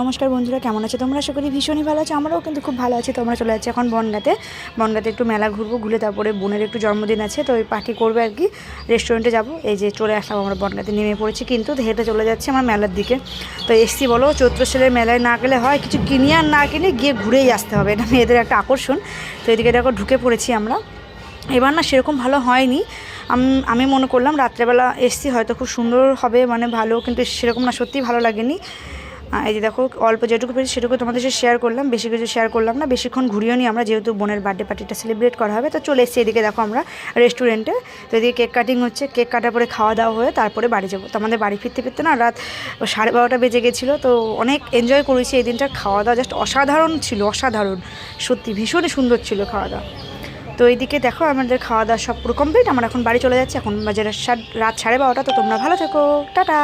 নমস্কার বন্ধুরা, কেমন আছো তোমরা? আশা করি ভীষণই ভালো আছো। আমরাও কিন্তু খুব ভালো আছি। তোমরা চলে যাচ্ছি এখন বনগাঁতে একটু মেলা ঘুরবো, ঘুরে তারপরে বোনের একটু জন্মদিন আছে, তো ওই পার্টি করবে আর কি। রেস্টুরেন্টে যাব। এই যে চলে আসলাম, আমরা বনগাঁতে নেমে পড়েছি, কিন্তু হেঁটে চলে যাচ্ছি আমার মেলার দিকে। তো এসছি বলো, চৈত্র সেলের মেলায় না গেলে হয়, কিছু কিনে আর না কিনে গিয়ে ঘুরেই আসতে হবে, এটা মেয়েদের একটা আকর্ষণ। তো এদিকে দেখো ঢুকে পড়েছি আমরা। এবার না সেরকম ভালো হয়নি, আমি মনে করলাম রাত্রেবেলা এসছি হয়তো খুব সুন্দর হবে, মানে ভালো, কিন্তু সেরকম না, সত্যিই ভালো লাগেনি। এই যে দেখো অল্প যেটুকু পেয়েছি সেটুকু তোমাদের সাথে শেয়ার করলাম, বেশি কিছু শেয়ার করলাম না, বেশিক্ষণ ঘুরিও নি আমরা, যেহেতু বোনের বার্থডে পার্টিটা সেলিব্রেট করা হবে। তো চলে এসেছি এদিকে দেখো আমরা রেস্টুরেন্টে। তো এদিকে কেক কাটিং হচ্ছে, কেক কাটার পরে খাওয়া দাওয়া হয়ে তারপরে বাড়ি যাবো। তো আমাদের বাড়ি ফিরতে ফিরতে না রাত 12:30 বেজে গেছিলো। তো অনেক এনজয় করেছি এই দিনটা, খাওয়া দাওয়া জাস্ট অসাধারণ ছিল, অসাধারণ, সত্যি ভীষণই সুন্দর ছিল খাওয়া দাওয়া। তো এইদিকে দেখো আমাদের খাওয়া দাওয়া সব পুরো কমপ্লিট, আমরা এখন বাড়ি চলে যাচ্ছি। এখন বাজে রাত 12:30। তো তোমরা ভালো থেকো, টাটা।